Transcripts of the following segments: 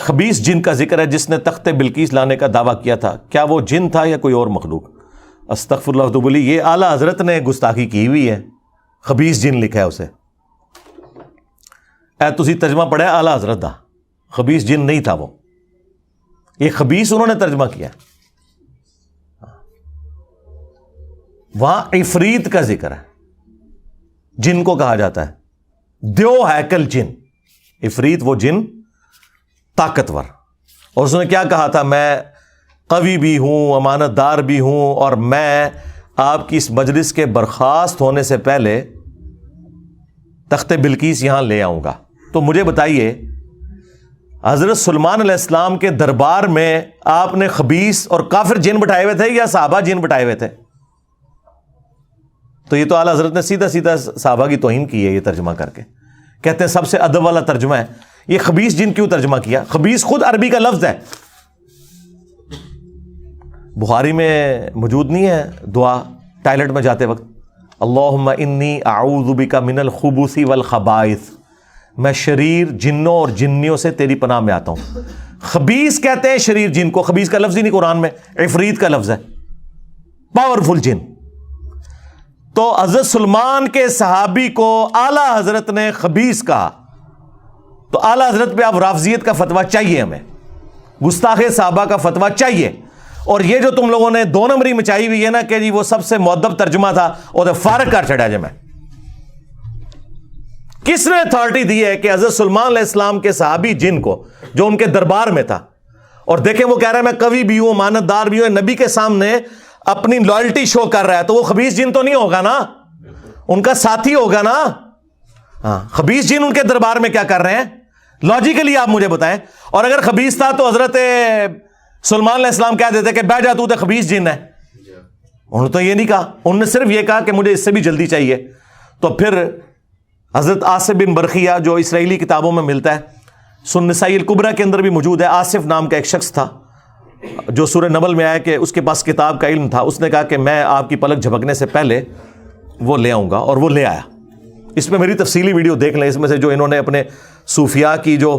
خبیث جن کا ذکر ہے جس نے تخت بلقیس لانے کا دعویٰ کیا تھا، کیا وہ جن تھا یا کوئی اور مخلوق؟ استغفر اللہ تو بولی، یہ اعلیٰ حضرت نے گستاخی کی ہوئی ہے، خبیث جن لکھا ہے اسے۔ اے تسی ترجمہ پڑھا ہے اعلیٰ حضرت دا، خبیث جن نہیں تھا وہ، یہ خبیث انہوں نے ترجمہ کیا۔ وہاں عفریت کا ذکر ہے، جن کو کہا جاتا ہے دیو ہیکل جن، عفریت وہ جن طاقتور، اور اس نے کیا کہا تھا، میں قوی بھی ہوں، امانت دار بھی ہوں، اور میں آپ کی اس مجلس کے برخاست ہونے سے پہلے تخت بلقیس یہاں لے آؤں گا۔ تو مجھے بتائیے، حضرت سلیمان علیہ السلام کے دربار میں آپ نے خبیث اور کافر جن بٹھائے ہوئے تھے یا صحابہ جن بٹھائے ہوئے تھے؟ تو یہ تو اعلیٰ حضرت نے سیدھا سیدھا صحابہ کی توہین کی ہے یہ ترجمہ کر کے، کہتے ہیں سب سے ادب والا ترجمہ ہے یہ۔ خبیث جن کیوں ترجمہ کیا؟ خبیث خود عربی کا لفظ ہے، بخاری میں موجود نہیں ہے دعا ٹائلٹ میں جاتے وقت، اللہم انی اعوذ بک من الخبث والخبائث، میں شریر جنوں اور جنیوں سے تیری پناہ میں آتا ہوں۔ خبیث کہتے ہیں شریر جن کو، خبیث کا لفظ ہی نہیں قرآن میں، عفریت کا لفظ ہے، پاورفل جن۔ تو حضرت سلمان کے صحابی کو اعلیٰ حضرت نے خبیث کہا، تو اعلیٰ حضرت پہ اب رافضیت کا فتویٰ چاہیے، ہمیں گستاخ صحابہ کا فتویٰ چاہیے۔ اور یہ جو تم لوگوں نے دو نمبری مچائی ہوئی ہے نا کہ جی وہ سب سے مؤدب ترجمہ تھا، وہ تو فارغ کر چھڑا جی میں۔ کس نے اتھارٹی دی ہے کہ حضرت سلیمان علیہ السلام کے صحابی جن کو جو ان کے دربار میں تھا، اور دیکھیں وہ کہہ رہا ہے میں قوی بھی ہوں، امانت دار بھی ہوں، نبی کے سامنے اپنی لائلٹی شو کر رہا ہے، تو وہ خبیث جن تو نہیں ہوگا نا، ان کا ساتھی ہوگا نا۔ ہاں، خبیث جن ان کے دربار میں کیا کر رہے ہیں؟ لاجیکلی آپ مجھے بتائیں۔ اور اگر خبیث تھا تو حضرت سلیمان علیہ السلام کہہ دیتے کہ بیٹھ جا تو خبیث جن ہے، انہوں نے تو یہ نہیں کہا، انہوں نے صرف یہ کہا کہ مجھے اس سے بھی جلدی چاہیے۔ تو پھر حضرت آصف بن برخیہ جو اسرائیلی کتابوں میں ملتا ہے، سنن نسائی الکبریٰ کے اندر بھی موجود ہے، آصف نام کا ایک شخص تھا جو سورہ نمل میں آیا کہ اس کے پاس کتاب کا علم تھا، اس نے کہا کہ میں آپ کی پلک جھپکنے سے پہلے وہ لے آؤں گا، اور وہ لے آیا۔ اس میں میری تفصیلی ویڈیو دیکھ لیں، اس میں سے جو انہوں نے اپنے صوفیاء کی جو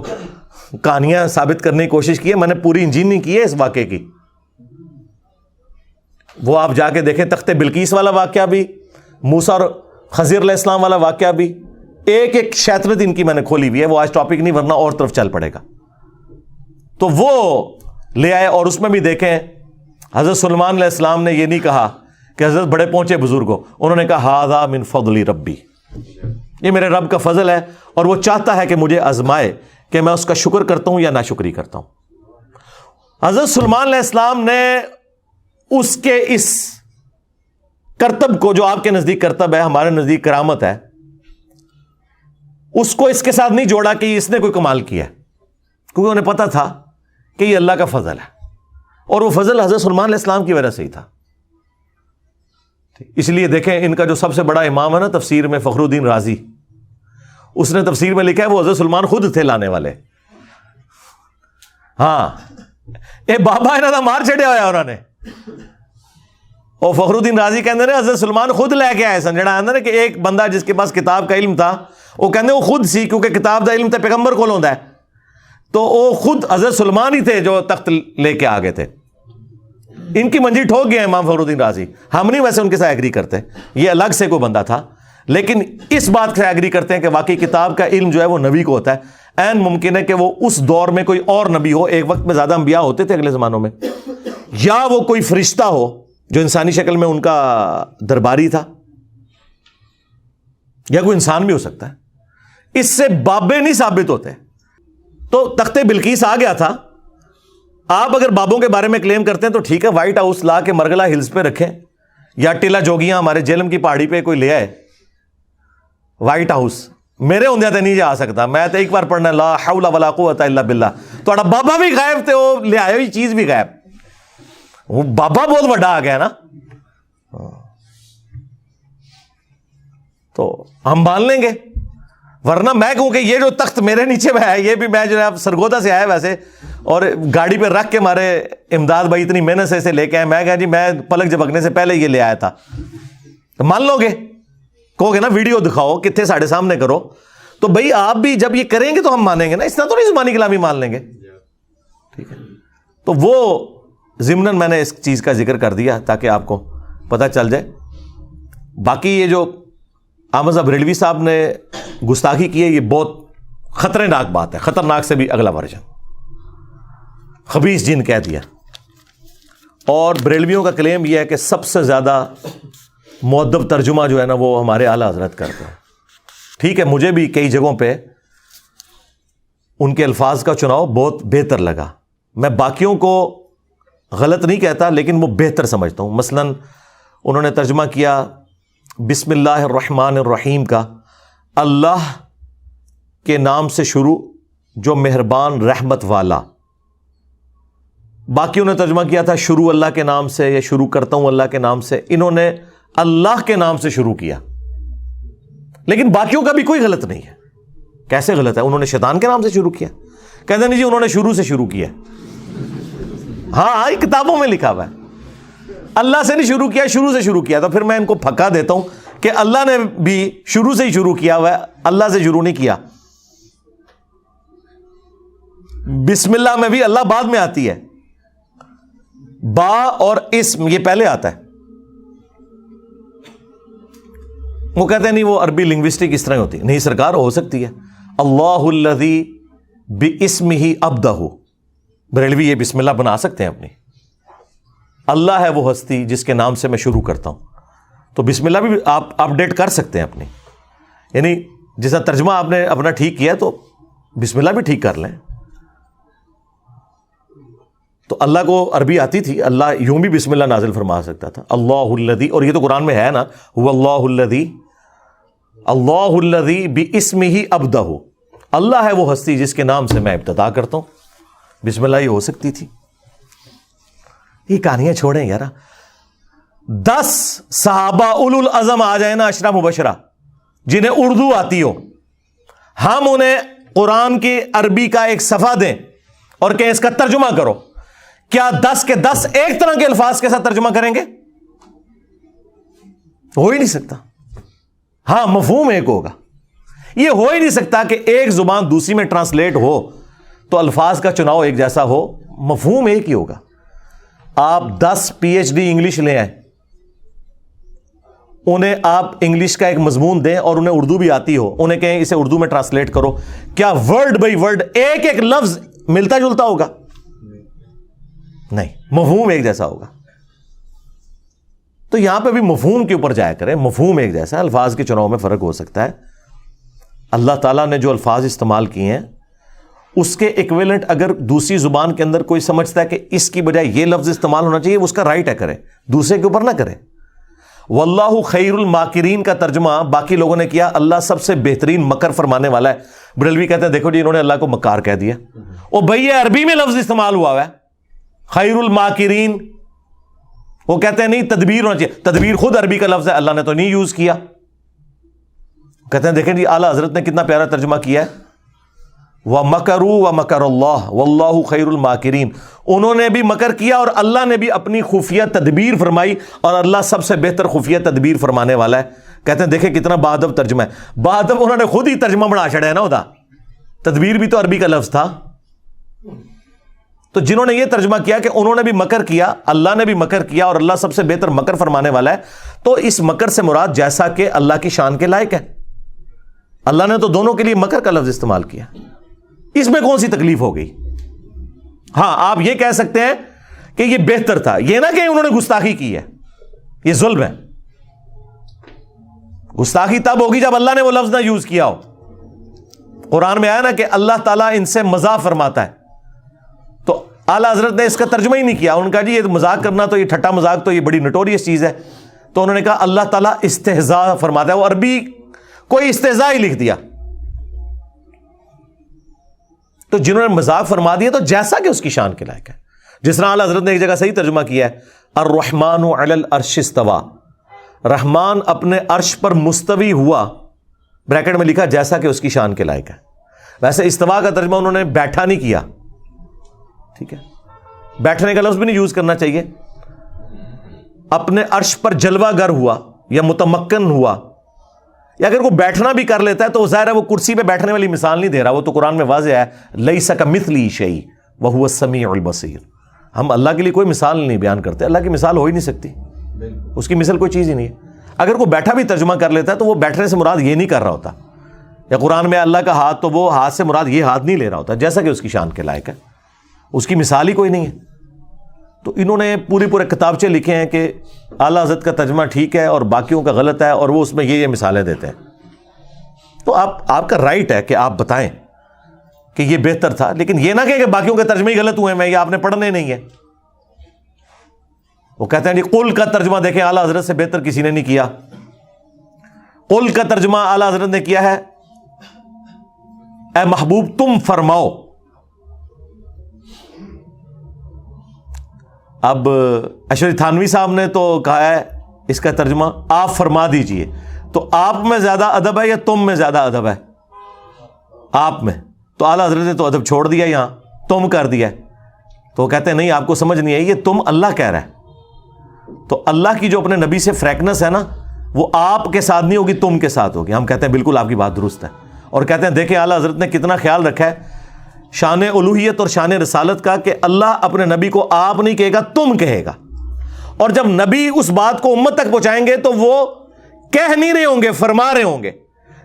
کہانیاں ثابت کرنے کی کوشش کی ہے، میں نے پوری انجینئرنگ کی ہے اس واقعے کی، وہ آپ جا کے دیکھیں۔ تخت بلقیس والا واقعہ بھی، موسیٰ اور خضر علیہ السلام والا واقعہ بھی، ایک ایک شیطنت ان کی میں نے کھولی ہوئی ہے، وہ آج ٹاپک نہیں ورنہ اور طرف چل پڑے گا۔ تو وہ لے آئے، اور اس میں بھی دیکھیں حضرت سلیمان علیہ السلام نے یہ نہیں کہا کہ حضرت بڑے پہنچے بزرگ ہو، انہوں نے کہا ھذا من فضل ربی، یہ میرے رب کا فضل ہے، اور وہ چاہتا ہے کہ مجھے آزمائے کہ میں اس کا شکر کرتا ہوں یا ناشکری کرتا ہوں۔ حضرت سلیمان علیہ السلام نے اس کے اس کرتب کو، جو آپ کے نزدیک کرتب ہے ہمارے نزدیک کرامت ہے، اس کو اس کے ساتھ نہیں جوڑا کہ اس نے کوئی کمال کیا ہے، کیونکہ انہیں پتا تھا کہ یہ اللہ کا فضل ہے، اور وہ فضل حضرت سلیمان علیہ السلام کی وجہ سے ہی تھا۔ اس لیے دیکھیں ان کا جو سب سے بڑا امام ہے نا تفسیر میں، فخر الدین رازی، اس نے تفسیر میں لکھا ہے وہ حضرت سلیمان خود تھے لانے والے۔ ہاں، اے بابا انہوں نے مار چڑیا ہوا انہوں نے، اور فخر الدین رازی کہتے ہیں حضرت سلیمان خود لے کے آئے سن، جڑا آتا نا کہ ایک بندہ جس کے پاس کتاب کا علم تھا، وہ کہتے وہ خود سی، کیونکہ کتاب کا علم تو پیغمبر کو ہوندا ہے، تو وہ خود حضرت سلیمان ہی تھے جو تخت لے کے آ گئے تھے۔ ان کی منجی ٹھوک گئے امام فخر الدین رازی، ہم نہیں ویسے ان کے ساتھ ایگری کرتے، یہ الگ سے کوئی بندہ تھا، لیکن اس بات سے ایگری کرتے ہیں کہ واقعی کتاب کا علم جو ہے وہ نبی کو ہوتا ہے۔ عین ممکن ہے کہ وہ اس دور میں کوئی اور نبی ہو، ایک وقت میں زیادہ انبیاء ہوتے تھے اگلے زمانوں میں، یا وہ کوئی فرشتہ ہو جو انسانی شکل میں ان کا درباری تھا، یا کوئی انسان بھی ہو سکتا ہے، اس سے بابے نہیں ثابت ہوتے۔ تو تخت بلقیس آ گیا تھا۔ آپ اگر بابوں کے بارے میں کلیم کرتے ہیں تو ٹھیک ہے، وائٹ ہاؤس لا کے مرگلہ ہلز پہ رکھیں، یا ٹیلا جوگیاں ہمارے جیلم کی پہاڑی پہ کوئی لے آئے وائٹ ہاؤس، میرے ہوندیا تو نہیں جا سکتا، میں تو ایک بار پڑھنا لا حول ولا قوت الا باللہ، تھوڑا بابا بھی غائب تے وہ لے آئے ہوئی چیز بھی غائب، وہ بابا بہت بڑا آ گیا نا، تو ہم مان لیں گے، ورنہ میں کہوں کہ یہ جو تخت میرے نیچے میں ہے، یہ بھی میں جو ہے سرگودا سے آیا ویسے، اور گاڑی پہ رکھ کے ہمارے امداد بھائی اتنی محنت سے اسے لے کے آئے، میں کہا جی میں پلک جھپکنے سے پہلے یہ لے آیا تھا، تو مان لو گے، کہو گے نا ویڈیو دکھاؤ کتنے ساڑھے سامنے کرو، تو بھائی آپ بھی جب یہ کریں گے تو ہم مانیں گے نا، اس طرح تو نہیں زبانی کلامی مان لیں گے۔ ٹھیک ہے. تو وہ ضمناً میں نے اس چیز کا ذکر کر دیا تاکہ آپ کو پتہ چل جائے. باقی یہ جو احمد صاحب بریلوی صاحب نے گستاخی کی ہے یہ بہت خطرناک بات ہے, خطرناک سے بھی اگلا ورژن, خبیث جن کہہ دیا. اور بریلویوں کا کلیم یہ ہے کہ سب سے زیادہ مؤدب ترجمہ جو ہے نا وہ ہمارے اعلیٰ حضرت کرتے ہیں. ٹھیک ہے, مجھے بھی کئی جگہوں پہ ان کے الفاظ کا چناؤ بہت بہتر لگا. میں باقیوں کو غلط نہیں کہتا لیکن وہ بہتر سمجھتا ہوں. مثلا انہوں نے ترجمہ کیا بسم اللہ الرحمن الرحیم کا, اللہ کے نام سے شروع جو مہربان رحمت والا. باقیوں نے ترجمہ کیا تھا شروع اللہ کے نام سے یا شروع کرتا ہوں اللہ کے نام سے. انہوں نے اللہ کے نام سے شروع کیا, لیکن باقیوں کا بھی کوئی غلط نہیں ہے. کیسے غلط ہے؟ انہوں نے شیطان کے نام سے شروع کیا. کہتے نہیں جی انہوں نے شروع سے شروع کیا. ہاں کتابوں میں لکھا ہوا ہے اللہ سے نہیں شروع کیا, شروع سے شروع کیا. تو پھر میں ان کو پھکا دیتا ہوں کہ اللہ نے بھی شروع سے ہی شروع کیا ہوا ہے, اللہ سے شروع نہیں کیا. بسم اللہ میں بھی اللہ بعد میں آتی ہے, با اور اسم یہ پہلے آتا ہے. وہ کہتے ہیں نہیں وہ عربی لنگوسٹک اس طرح ہوتی ہے. نہیں سرکار, ہو سکتی ہے. اللہ الذی باسمہ ابدہ, بریلوی یہ بسم اللہ بنا سکتے ہیں اپنی. اللہ ہے وہ ہستی جس کے نام سے میں شروع کرتا ہوں. تو بسم اللہ بھی آپ اپڈیٹ کر سکتے ہیں اپنی, یعنی جیسا ترجمہ آپ نے اپنا ٹھیک کیا تو بسم اللہ بھی ٹھیک کر لیں. تو اللہ کو عربی آتی تھی, اللہ یوں بھی بسم اللہ نازل فرما سکتا تھا. اللہ الذی, اور یہ تو قرآن میں ہے نا, هو اللہ الذی, اللہ الذی باسمہ ابدہ, اللہ ہے وہ ہستی جس کے نام سے میں ابتدا کرتا ہوں. بسم اللہ یہ ہو سکتی تھی. یہ کہانیاں چھوڑیں یار. 10 صحابہ اولو العزم آ جائیں نا عشرہ مبشرہ جنہیں اردو آتی ہو, ہم انہیں قرآن کی عربی کا ایک صفحہ دیں اور کہ اس کا ترجمہ کرو, کیا 10 کے 10 ایک طرح کے الفاظ کے ساتھ ترجمہ کریں گے؟ ہو ہی نہیں سکتا. ہاں مفہوم ایک ہوگا. یہ ہو ہی نہیں سکتا کہ ایک زبان دوسری میں ٹرانسلیٹ ہو تو الفاظ کا چناؤ ایک جیسا ہو. مفہوم ایک ہی ہوگا. آپ 10 PhD انگلش لے آئیں, انہیں آپ انگلش کا ایک مضمون دیں اور انہیں اردو بھی آتی ہو, انہیں کہیں اسے اردو میں ٹرانسلیٹ کرو, کیا ورڈ بائی ورڈ ایک ایک لفظ ملتا جلتا ہوگا؟ نہیں, مفہوم ایک جیسا ہوگا. تو یہاں پہ بھی مفہوم کے اوپر جایا کریں. مفہوم ایک جیسا, الفاظ کے چناؤ میں فرق ہو سکتا ہے. اللہ تعالیٰ نے جو الفاظ استعمال کیے ہیں اس کے ایکویلنٹ اگر دوسری زبان کے اندر کوئی سمجھتا ہے کہ اس کی بجائے یہ لفظ استعمال ہونا چاہیے, اس کا رائٹ ہے, کرے, دوسرے کے اوپر نہ کرے. واللہ خیر الماکرین کا ترجمہ باقی لوگوں نے کیا اللہ سب سے بہترین مکر فرمانے والا ہے. بریلوی کہتے ہیں دیکھو جی انہوں نے اللہ کو مکار کہہ دیا. او بھائی یہ عربی میں لفظ استعمال ہوا ہے خیر الماکرین. وہ کہتے ہیں نہیں تدبیر ہونا چاہیے. تدبیر خود عربی کا لفظ ہے, اللہ نے تو نہیں یوز کیا. کہتے ہیں دیکھیں جی اعلیٰ حضرت نے کتنا پیارا ترجمہ کیا ہے, وَمَكَرُوا وَمَكَرَ اللَّهُ وَاللَّهُ خَيْرُ الْمَاكِرِينَ. انہوں نے بھی مکر کیا اور اللہ نے بھی اپنی خفیہ تدبیر فرمائی, اور اللہ سب سے بہتر خفیہ تدبیر فرمانے والا ہے. کہتے ہیں دیکھیں کتنا بادب ترجمہ ہے. بادب انہوں نے خود ہی ترجمہ بنا چھڑا ہے نا ہوتا, تدبیر بھی تو عربی کا لفظ تھا. تو جنہوں نے یہ ترجمہ کیا کہ انہوں نے بھی مکر کیا, اللہ نے بھی مکر کیا, اور اللہ سب سے بہتر مکر فرمانے والا ہے, تو اس مکر سے مراد جیسا کہ اللہ کی شان کے لائق ہے. اللہ نے تو دونوں کے لیے مکر کا لفظ استعمال کیا, اس میں کون سی تکلیف ہو گئی؟ ہاں آپ یہ کہہ سکتے ہیں کہ یہ بہتر تھا, یہ نہ کہ انہوں نے گستاخی کی ہے, یہ ظلم ہے. گستاخی تب ہوگی جب اللہ نے وہ لفظ نہ یوز کیا ہو. قرآن میں آیا نا کہ اللہ تعالیٰ ان سے مزاح فرماتا ہے, تو اعلیٰ حضرت نے اس کا ترجمہ ہی نہیں کیا. ان کا جی یہ مذاق کرنا تو یہ ٹھٹا مذاق تو یہ بڑی نٹوریس چیز ہے, تو انہوں نے کہا اللہ تعالیٰ استہزاء فرماتا ہے. وہ عربی کوئی استہزاء ہی لکھ دیا. تو جنہوں نے مذاق فرما دیا تو جیسا کہ اس کی شان کے لائق ہے. جس طرح اعلیٰ حضرت نے ایک جگہ صحیح ترجمہ کیا ہے, الرحمن علی العرش استوى, رحمان اپنے عرش پر مستوی ہوا, بریکٹ میں لکھا جیسا کہ اس کی شان کے لائق ہے. ویسے استوا کا ترجمہ انہوں نے بیٹھا نہیں کیا, ٹھیک ہے, بیٹھنے کا لفظ بھی نہیں یوز کرنا چاہیے. اپنے عرش پر جلوہ گر ہوا یا متمکن ہوا, یا اگر وہ بیٹھنا بھی کر لیتا ہے تو ظاہر ہے وہ کرسی پہ بیٹھنے والی مثال نہیں دے رہا, وہ تو قرآن میں واضح ہے لیس کمثلہ شیء, وَهُوَ السَّمِيعُ الْبَصِيرُ. ہم اللہ کے لیے کوئی مثال نہیں بیان کرتے، اللہ کی مثال ہو ہی نہیں سکتی، اس کی مثل کوئی چیز ہی نہیں ہے. اگر کوئی بیٹھا بھی ترجمہ کر لیتا ہے تو وہ بیٹھنے سے مراد یہ نہیں کر رہا ہوتا، یا قرآن میں اللہ کا ہاتھ تو وہ ہاتھ سے مراد یہ ہاتھ نہیں لے رہا ہوتا جیسا کہ اس کی شان کے لائق ہے، اس کی مثال ہی کوئی نہیں ہے. تو انہوں نے پورے کتابچے لکھے ہیں کہ اعلیٰ حضرت کا ترجمہ ٹھیک ہے اور باقیوں کا غلط ہے، اور وہ اس میں یہ مثالیں دیتے ہیں. تو آپ کا رائٹ ہے کہ آپ بتائیں کہ یہ بہتر تھا، لیکن یہ نہ کہ باقیوں کے ترجمے ہی غلط ہوئے ہیں، یہ آپ نے پڑھنے نہیں ہے. وہ کہتے ہیں جی قل کا ترجمہ دیکھیں اعلیٰ حضرت سے بہتر کسی نے نہیں کیا. قل کا ترجمہ اعلیٰ حضرت نے کیا ہے اے محبوب تم فرماؤ. اب اشرف تھانوی صاحب نے تو کہا ہے اس کا ترجمہ آپ فرما دیجئے. تو آپ میں زیادہ ادب ہے یا تم میں زیادہ ادب ہے؟ آپ میں. تو اعلیٰ حضرت نے تو ادب چھوڑ دیا، یہاں تم کر دیا. تو وہ کہتے ہیں نہیں آپ کو سمجھ نہیں آئی، یہ تم اللہ کہہ رہا ہے. تو اللہ کی جو اپنے نبی سے فریکنس ہے نا، وہ آپ کے ساتھ نہیں ہوگی، تم کے ساتھ ہوگی. ہم کہتے ہیں بالکل آپ کی بات درست ہے، اور کہتے ہیں دیکھیں اعلیٰ حضرت نے کتنا خیال رکھا ہے شان الوہیت اور شان رسالت کا، کہ اللہ اپنے نبی کو آپ نہیں کہے گا، تم کہے گا. اور جب نبی اس بات کو امت تک پہنچائیں گے تو وہ کہہ نہیں رہے ہوں گے، فرما رہے ہوں گے.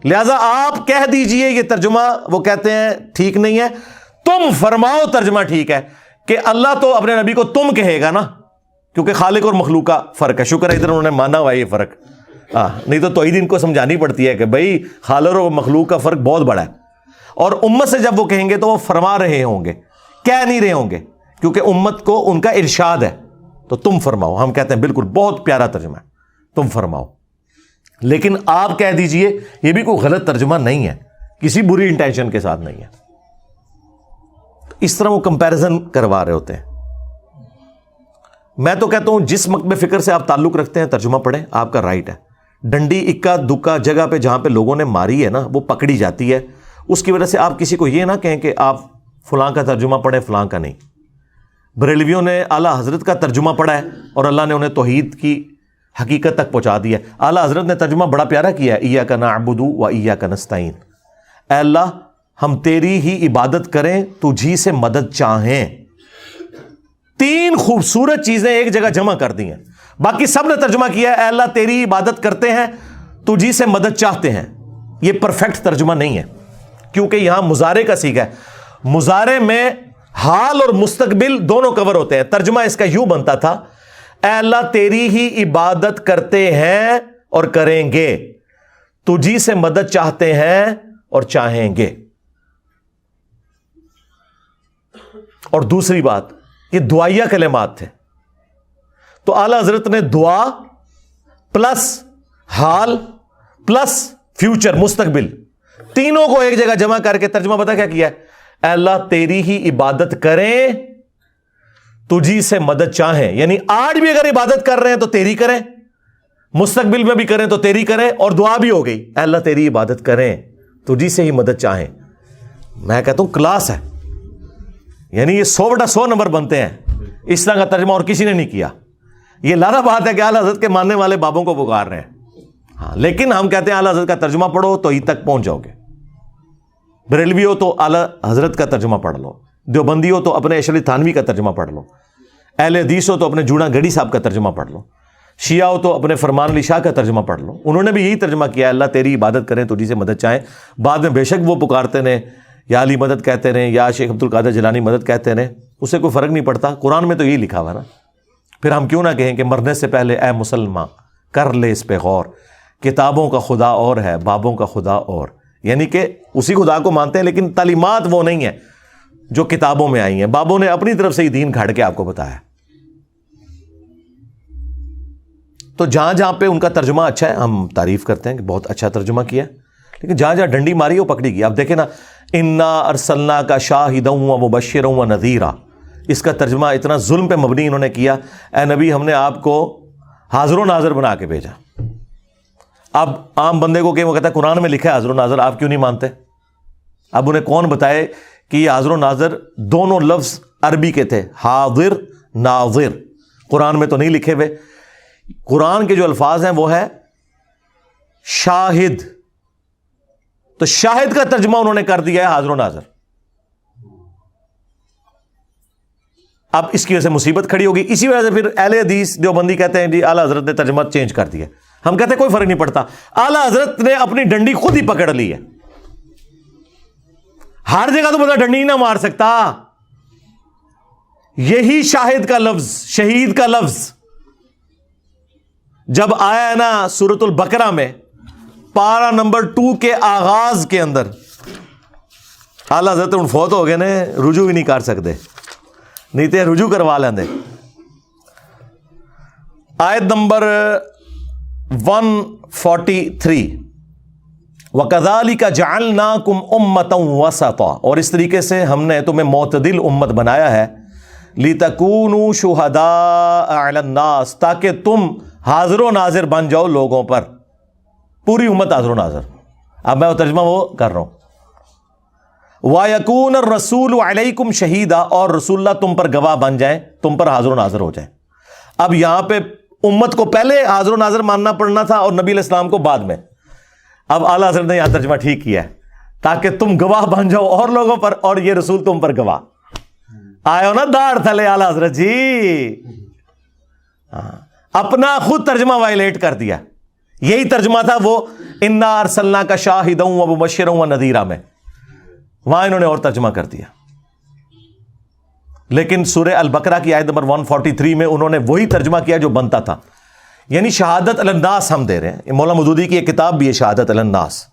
لہذا آپ کہہ دیجئے یہ ترجمہ وہ کہتے ہیں ٹھیک نہیں ہے، تم فرماؤ ترجمہ ٹھیک ہے. کہ اللہ تو اپنے نبی کو تم کہے گا نا، کیونکہ خالق اور مخلوق کا فرق ہے. شکر ہے ادھر انہوں نے مانا ہوا یہ فرق، نہیں تو توحید ان کو سمجھانی پڑتی ہے کہ بھائی خالق اور مخلوق کا فرق بہت بڑا ہے. اور امت سے جب وہ کہیں گے تو وہ فرما رہے ہوں گے، کہہ نہیں رہے ہوں گے، کیونکہ امت کو ان کا ارشاد ہے. تو تم فرماؤ، ہم کہتے ہیں بالکل بہت پیارا ترجمہ ہے، تم فرماؤ. لیکن آپ کہہ دیجئے یہ بھی کوئی غلط ترجمہ نہیں ہے، کسی بری انٹینشن کے ساتھ نہیں ہے. اس طرح وہ کمپیریزن کروا رہے ہوتے ہیں. میں تو کہتا ہوں جس مکتب فکر سے آپ تعلق رکھتے ہیں ترجمہ پڑھیں، آپ کا رائٹ ہے. ڈنڈی اکا دکا جگہ پہ جہاں پہ لوگوں نے ماری ہے نا وہ پکڑی جاتی ہے. اس کی وجہ سے آپ کسی کو یہ نہ کہیں کہ آپ فلاں کا ترجمہ پڑھیں فلاں کا نہیں. بریلویوں نے اعلیٰ حضرت کا ترجمہ پڑھا ہے اور اللہ نے انہیں توحید کی حقیقت تک پہنچا دیا ہے. اعلیٰ حضرت نے ترجمہ بڑا پیارا کیا ہے، ایاک نعبد و ایاک نستعین. اے اللہ ہم تیری ہی عبادت کریں، تجھی سے مدد چاہیں. 3 خوبصورت چیزیں ایک جگہ جمع کر دی ہیں. باقی سب نے ترجمہ کیا ہے اے اللہ تیری عبادت کرتے ہیں، تجھی سے مدد چاہتے ہیں. یہ پرفیکٹ ترجمہ نہیں ہے، کیونکہ یہاں مضارع کا صیغہ ہے. مضارع میں حال اور مستقبل دونوں کور ہوتے ہیں. ترجمہ اس کا یوں بنتا تھا اے اللہ تیری ہی عبادت کرتے ہیں اور کریں گے، تجھی سے مدد چاہتے ہیں اور چاہیں گے. اور دوسری بات یہ دعائیہ کلمات تھے. تو اعلیٰ حضرت نے دعا پلس حال پلس فیوچر مستقبل تینوں کو ایک جگہ جمع کر کے ترجمہ پتہ کیا کیا ہے؟ اے اللہ تیری ہی عبادت کریں، تجھی سے مدد چاہیں. یعنی آج بھی اگر عبادت کر رہے ہیں تو تیری کریں، مستقبل میں بھی کریں تو تیری کریں، اور دعا بھی ہو گئی اے اللہ تیری عبادت کریں، تجھی سے ہی مدد چاہیں. میں کہتا ہوں کلاس ہے، یعنی یہ 100/100 نمبر بنتے ہیں. اس طرح کا ترجمہ اور کسی نے نہیں کیا. یہ لانا بات ہے کہ اعلیٰ حضرت کے ماننے والے بابوں کو پکار رہے ہیں. ہاں لیکن ہم کہتے ہیں اعلیٰ حضرت کا ترجمہ پڑھو تو عید تک پہنچ جاؤ گے. بریلوی ہو تو اعلیٰ حضرت کا ترجمہ پڑھ لو، دیوبندی ہو تو اپنے اشرف تھانوی کا ترجمہ پڑھ لو، اہل حدیث ہو تو اپنے جوڑا گڑی صاحب کا ترجمہ پڑھ لو، شیعہ ہو تو اپنے فرمان علی شاہ کا ترجمہ پڑھ لو. انہوں نے بھی یہی ترجمہ کیا اللہ تیری عبادت کریں تجھی سے مدد چاہیں. بعد میں بے شک وہ پکارتے رہے یا علی مدد کہتے رہے یا شیخ عبد القادر جیلانی مدد کہتے رہے، اسے کوئی فرق نہیں پڑتا. قرآن میں تو یہی لکھا ہوا نا. پھر ہم کیوں نہ کہیں کہ مرنے سے پہلے اے مسلمان کر لے اس پہ غور، کتابوں کا خدا اور ہے بابوں کا خدا اور. یعنی کہ اسی خدا کو مانتے ہیں لیکن تعلیمات وہ نہیں ہیں جو کتابوں میں آئی ہیں. بابوں نے اپنی طرف سے ہی دین گھاڑ کے آپ کو بتایا. تو جہاں جہاں پہ ان کا ترجمہ اچھا ہے ہم تعریف کرتے ہیں کہ بہت اچھا ترجمہ کیا، لیکن جہاں جہاں ڈنڈی ماری وہ پکڑی گئی. آپ دیکھیں نا انا ارسلنا کا شاہدا و مبشرا و نذیرا، اس کا ترجمہ اتنا ظلم پہ مبنی انہوں نے کیا. اے نبی ہم نے آپ کو حاضر و ناظر بنا کے بھیجا. اب عام بندے کو کہ وہ کہتا ہے قرآن میں لکھا ہے حاضر و ناظر، آپ کیوں نہیں مانتے؟ اب انہیں کون بتائے کہ یہ حاضر و ناظر دونوں لفظ عربی کے تھے، حاضر ناظر، قرآن میں تو نہیں لکھے ہوئے. قرآن کے جو الفاظ ہیں وہ ہے شاہد، تو شاہد کا ترجمہ انہوں نے کر دیا ہے حاضر و ناظر. اب اس کی وجہ سے مصیبت کھڑی ہوگی. اسی وجہ سے پھر اہل حدیث دیوبندی کہتے ہیں جی اعلیٰ حضرت نے ترجمہ چینج کر دیا. ہم کہتے ہیں کوئی فرق نہیں پڑتا, اعلیٰ حضرت نے اپنی ڈنڈی خود ہی پکڑ لی ہے. ہر جگہ تو بندہ ڈنڈی نہ مار سکتا. یہی شاہد کا لفظ, شہید کا لفظ جب آیا ہے نا سورۃ البقرہ میں پارہ نمبر 2 کے آغاز کے اندر, اعلیٰ حضرت ان فوت ہو گئے نے, رجوع ہی نہیں کر سکتے, نہیں تو رجوع کروا لیں. آیت نمبر 143, وَكَذَلِكَ جَعَلْنَاكُمْ أُمَّةً وَسَطًا, اور اس طریقے سے ہم نے تمہیں معتدل امت بنایا ہے, لِتَكُونُوا شُهَدَاءَ عَلَى النَّاسِ, تاکہ تم حاضر و ناظر بن جاؤ لوگوں پر, پوری امت حاضر و ناظر. اب میں وہ ترجمہ وہ کر رہا ہوں. وَيَكُونَ الرَّسُولُ عَلَيْكُمْ شَهِيدًا, اور رسول اللہ تم پر گواہ بن جائیں, تم پر حاضر و ناظر ہو جائیں. اب یہاں پہ امت کو پہلے حاضر و ناظر ماننا پڑنا تھا اور نبی علیہ السلام کو بعد میں. اب اعلیٰ حضرت نے یہاں ترجمہ ٹھیک کیا ہے, تاکہ تم گواہ بن جاؤ اور لوگوں پر, اور یہ رسول تم پر گواہ. آئے ہو نا داڑھ تھلے اعلیٰ حضرت جی, اپنا خود ترجمہ وائلیٹ کر دیا. یہی ترجمہ تھا وہ اِنَّا أَرْسَلْنَاكَ شَاهِدًا وَمُبَشِّرًا وَنَذِيرًا میں, وہاں انہوں نے اور ترجمہ کر دیا. لیکن سورہ البقرہ کی آیت نمبر 143 میں انہوں نے وہی ترجمہ کیا جو بنتا تھا, یعنی شہادت علی الناس ہم دے رہے ہیں. مولانا مودودی کی ایک کتاب بھی ہے شہادت علی الناس,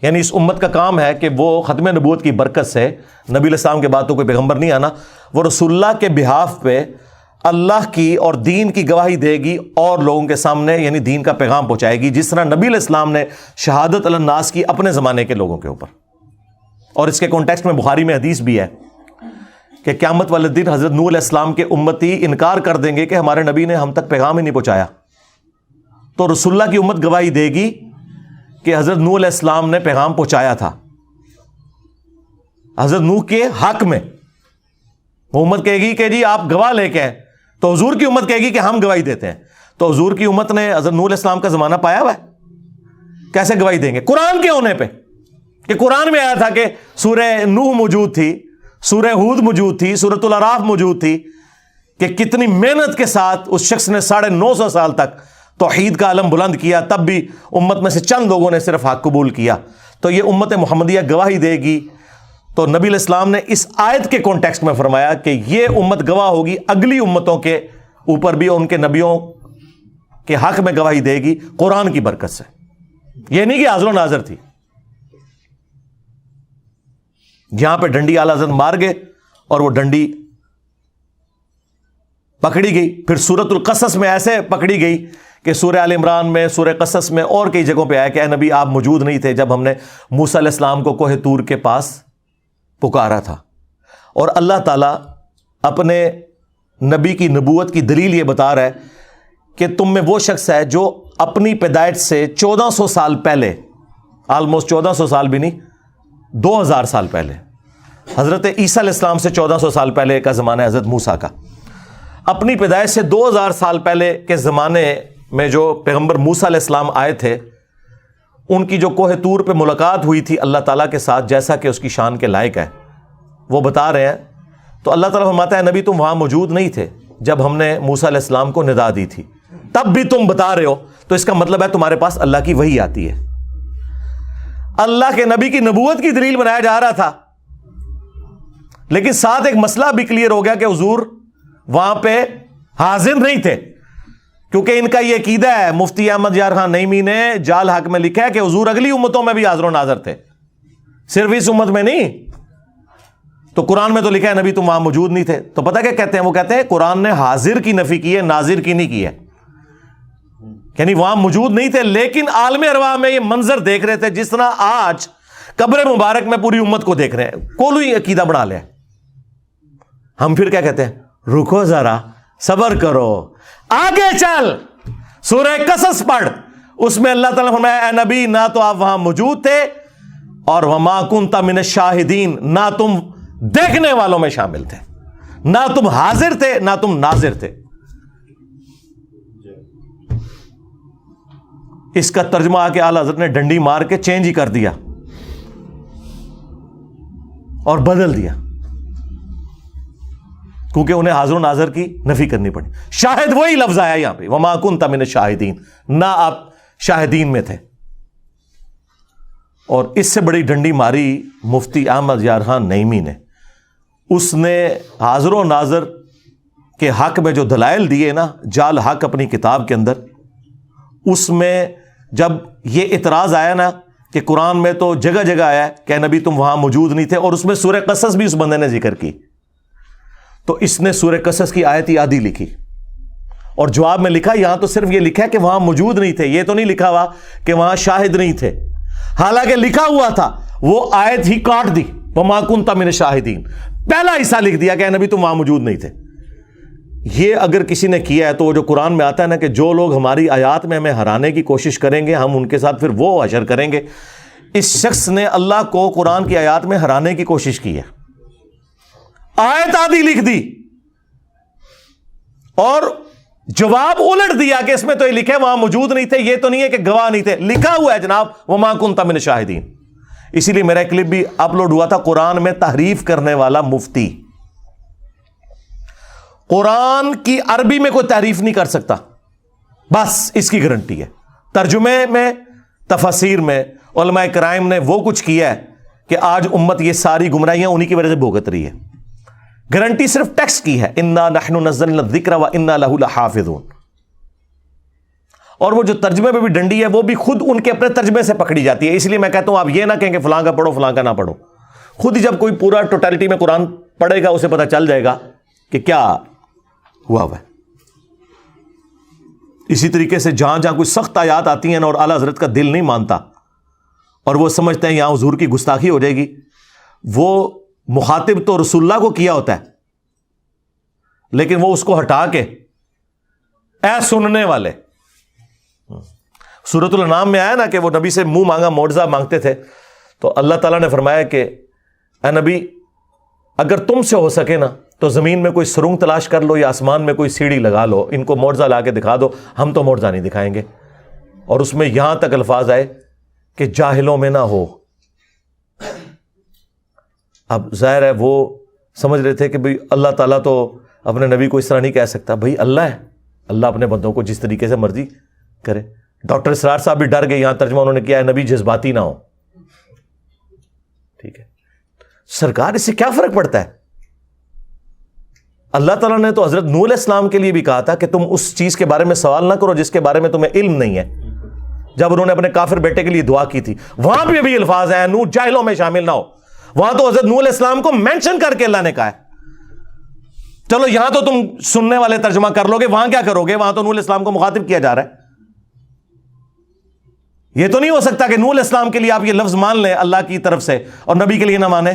یعنی اس امت کا کام ہے کہ وہ ختم نبوت کی برکت سے, نبی علیہ السلام کے بعد تو کوئی پیغمبر نہیں آنا, وہ رسول اللہ کے بہاف پہ اللہ کی اور دین کی گواہی دے گی اور لوگوں کے سامنے یعنی دین کا پیغام پہنچائے گی, جس طرح نبی علیہ السلام نے شہادت علی الناس کی اپنے زمانے کے لوگوں کے اوپر. اور اس کے کانٹیکسٹ میں بخاری میں حدیث بھی ہے کہ قیامت والے دن حضرت نوح علیہ السلام کے امتی انکار کر دیں گے کہ ہمارے نبی نے ہم تک پیغام ہی نہیں پہنچایا, تو رسول اللہ کی امت گواہی دے گی کہ حضرت نوح علیہ السلام نے پیغام پہنچایا تھا. حضرت نوح کے حق میں وہ امت کہے گی کہ جی آپ گواہ لے کے ہیں, تو حضور کی امت کہے گی کہ ہم گواہی دیتے ہیں. تو حضور کی امت نے حضرت نوح علیہ السلام کا زمانہ پایا ہوا ہے, کیسے گواہی دیں گے؟ قرآن کے ہونے پہ, کہ قرآن میں آیا تھا کہ سورہ نوح موجود تھی, سورہ ہود موجود تھی, سورۃ الاعراف موجود تھی, کہ کتنی محنت کے ساتھ اس شخص نے 950 سال تک توحید کا علم بلند کیا, تب بھی امت میں سے چند لوگوں نے صرف حق قبول کیا. تو یہ امت محمدیہ گواہی دے گی. تو نبی علیہ السلام نے اس آیت کے کانٹیکسٹ میں فرمایا کہ یہ امت گواہ ہوگی اگلی امتوں کے اوپر بھی, ان کے نبیوں کے حق میں گواہی دے گی قرآن کی برکت سے. یہ نہیں کہ حاضر و ناظر تھی. یہاں پہ ڈنڈی اعلیٰ حضرت مار گئے اور وہ ڈنڈی پکڑی گئی. پھر سورۃ القصص میں ایسے پکڑی گئی کہ سورہ آل عمران میں, سورہ قصص میں اور کئی جگہوں پہ آیا کہ اے نبی آپ موجود نہیں تھے جب ہم نے موسیٰ علیہ السلام کو کوہ طور کے پاس پکارا تھا. اور اللہ تعالیٰ اپنے نبی کی نبوت کی دلیل یہ بتا رہا ہے کہ تم میں وہ شخص ہے جو اپنی پیدائش سے 1400 سال پہلے, آلموسٹ 1400 سال بھی نہیں, 2000 سال پہلے, حضرت عیسیٰ علیہ السلام سے 1400 سال پہلے کا زمانہ ہے حضرت موسیٰ کا, اپنی پیدائش سے 2000 سال پہلے کے زمانے میں جو پیغمبر موسیٰ علیہ السلام آئے تھے, ان کی جو کوہ طور پہ ملاقات ہوئی تھی اللہ تعالیٰ کے ساتھ, جیسا کہ اس کی شان کے لائق ہے, وہ بتا رہے ہیں. تو اللہ تعالیٰ فرماتا ہے نبی تم وہاں موجود نہیں تھے جب ہم نے موسیٰ علیہ السلام کو ندا دی تھی, تب بھی تم بتا رہے ہو, تو اس کا مطلب ہے تمہارے پاس اللہ کی وحی آتی ہے. اللہ کے نبی کی نبوت کی دلیل بنایا جا رہا تھا, لیکن ساتھ ایک مسئلہ بھی کلیئر ہو گیا کہ حضور وہاں پہ حاضر نہیں تھے, کیونکہ ان کا یہ عقیدہ ہے, مفتی احمد یار خان نعیمی نے جال حق میں لکھا ہے کہ حضور اگلی امتوں میں بھی حاضر و ناظر تھے, صرف اس امت میں نہیں. تو قرآن میں تو لکھا ہے نبی تم وہاں موجود نہیں تھے. تو پتہ کیا کہتے ہیں, وہ کہتے ہیں قرآن نے حاضر کی نفی کی ہے, ناظر کی نہیں کی ہے. یعنی وہاں موجود نہیں تھے, لیکن عالم ارواح میں یہ منظر دیکھ رہے تھے جس طرح آج قبر مبارک میں پوری امت کو دیکھ رہے ہیں. کوئی عقیدہ بنا لیا. ہم پھر کیا کہتے ہیں, رکو ذرا, صبر کرو, آگے چل, سورہ قصص پڑھ, اس میں اللہ تعالیٰ نے فرمایا اے نبی نہ تو آپ وہاں موجود تھے, اور وما کنت من الشاہدین, نہ تم دیکھنے والوں میں شامل تھے, نہ تم حاضر تھے نہ تم ناظر تھے. اس کا ترجمہ آ کے اعلیٰ حضرت نے ڈنڈی مار کے چینج ہی کر دیا اور بدل دیا. کیونکہ انہیں حاضر و ناظر کی نفی کرنی پڑی. شاہد وہی لفظ آیا یہاں پہ, وما کنت من الشاہدین, نہ آپ شاہدین میں تھے. اور اس سے بڑی ڈنڈی ماری مفتی احمد یار خان نعیمی نے. اس نے حاضر و ناظر کے حق میں جو دلائل دیے نا, جال حق اپنی کتاب کے اندر, اس میں جب یہ اعتراض آیا نا کہ قرآن میں تو جگہ جگہ آیا کہ نبی تم وہاں موجود نہیں تھے, اور اس میں سورہ قصص بھی اس بندے نے ذکر کی, تو اس نے سورہ قصص کی آیت آدھی لکھی اور جواب میں لکھا یہاں تو صرف یہ لکھا ہے کہ وہاں موجود نہیں تھے, یہ تو نہیں لکھا ہوا کہ وہاں شاہد نہیں تھے. حالانکہ لکھا ہوا تھا, وہ آیت ہی کاٹ دی, وما کنت من الشاہدین, پہلا حصہ لکھ دیا کہ نبی تم وہاں موجود نہیں تھے. یہ اگر کسی نے کیا ہے تو وہ جو قرآن میں آتا ہے نا کہ جو لوگ ہماری آیات میں ہمیں ہرانے کی کوشش کریں گے ہم ان کے ساتھ پھر وہ حشر کریں گے, اس شخص نے اللہ کو قرآن کی آیات میں ہرانے کی کوشش کی ہے. آیت آدھی لکھ دی اور جواب الٹ دیا کہ اس میں تو یہ لکھے وہاں موجود نہیں تھے, یہ تو نہیں ہے کہ گواہ نہیں تھے, لکھا ہوا ہے جناب وما کنت من الشاہدین. اسی لیے میرا کلپ بھی اپلوڈ ہوا تھا, قرآن میں تحریف کرنے والا مفتی. قرآن کی عربی میں کوئی تحریف نہیں کر سکتا, بس اس کی گارنٹی ہے. ترجمے میں, تفاسیر میں علماء کرام نے وہ کچھ کیا ہے کہ آج امت یہ ساری گمراہیاں انہی کی وجہ سے بھوگت رہی ہے. گارنٹی صرف ٹیکسٹ کی ہے, انا نحن نزلنا الذکر وانا لہ لحافظون. اور وہ جو ترجمے میں بھی ڈنڈی ہے وہ بھی خود ان کے اپنے ترجمے سے پکڑی جاتی ہے. اس لیے میں کہتا ہوں آپ یہ نہ کہیں کہ فلاں کا پڑھو فلاں کا نہ پڑھو, خود ہی جب کوئی پورا ٹوٹالٹی میں قرآن پڑھے گا اسے پتہ چل جائے گا کہ کیا ہوا ہے. اسی طریقے سے جہاں جہاں کوئی سخت آیات آتی ہیں نا اور اعلیٰ حضرت کا دل نہیں مانتا اور وہ سمجھتے ہیں یہاں حضور کی گستاخی ہو جائے گی, وہ مخاطب تو رسول اللہ کو کیا ہوتا ہے, لیکن وہ اس کو ہٹا کے اے سننے والے. سورۃ الانعام میں آیا نا کہ وہ نبی سے منہ مانگا معجزہ مانگتے تھے, تو اللہ تعالیٰ نے فرمایا کہ اے نبی اگر تم سے ہو سکے نا تو زمین میں کوئی سرنگ تلاش کر لو یا آسمان میں کوئی سیڑھی لگا لو, ان کو معجزہ لا کے دکھا دو, ہم تو معجزہ نہیں دکھائیں گے. اور اس میں یہاں تک الفاظ آئے کہ جاہلوں میں نہ ہو. اب ظاہر ہے وہ سمجھ رہے تھے کہ بھئی اللہ تعالیٰ تو اپنے نبی کو اس طرح نہیں کہہ سکتا. بھئی اللہ ہے, اللہ اپنے بندوں کو جس طریقے سے مرضی کرے. ڈاکٹر اسرار صاحب بھی ڈر گئے, یہاں ترجمہ انہوں نے کیا ہے نبی جذباتی نہ ہو. ٹھیک ہے سرکار, اس سے کیا فرق پڑتا ہے؟ اللہ تعالیٰ نے تو حضرت نوح علیہ السلام کے لیے بھی کہا تھا کہ تم اس چیز کے بارے میں سوال نہ کرو جس کے بارے میں تمہیں علم نہیں ہے, جب انہوں نے اپنے کافر بیٹے کے لیے دعا کی تھی. وہاں پہ بھی الفاظ ہیں نوح جاہلوں میں شامل نہ ہو. وہاں تو حضرت نوح علیہ السلام کو مینشن کر کے اللہ نے کہا ہے. چلو یہاں تو تم سننے والے ترجمہ کر لو گے, وہاں کیا کرو گے؟ وہاں تو نوح علیہ السلام کو مخاطب کیا جا رہا ہے. یہ تو نہیں ہو سکتا کہ نوح علیہ السلام کے لیے آپ یہ لفظ مان لیں اللہ کی طرف سے اور نبی کے لیے نہ مانیں,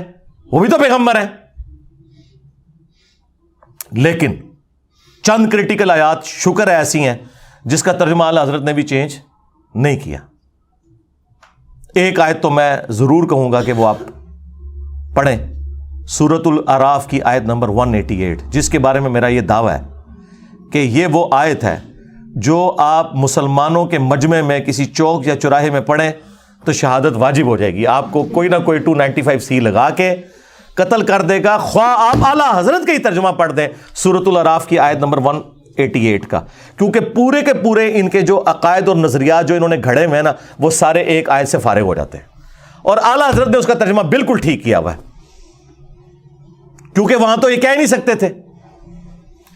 وہ بھی تو پیغمبر ہیں. لیکن چند کریٹیکل آیات شکر ہے ایسی ہیں جس کا ترجمہ اعلیٰ حضرت نے بھی چینج نہیں کیا. ایک آیت تو میں ضرور کہوں گا کہ وہ آپ پڑھیں, سورۃ الاعراف کی آیت نمبر 188, جس کے بارے میں میرا یہ دعویٰ ہے کہ یہ وہ آیت ہے جو آپ مسلمانوں کے مجمع میں کسی چوک یا چوراہے میں پڑھیں تو شہادت واجب ہو جائے گی. آپ کو کوئی نہ کوئی 295C لگا کے قتل کر دے گا, خواہ آپ اعلیٰ حضرت کا ہی ترجمہ پڑھ دیں سورۃ الاعراف کی آیت نمبر 188 کا, کیونکہ پورے کے پورے ان کے جو عقائد اور نظریات جو انہوں نے گھڑے ہوئے ہیں نا وہ سارے ایک آیت سے فارغ ہو جاتے ہیں. اور اعلیٰ حضرت نے اس کا ترجمہ بالکل ٹھیک کیا ہوا ہے, کیونکہ وہاں تو یہ کہہ نہیں سکتے تھے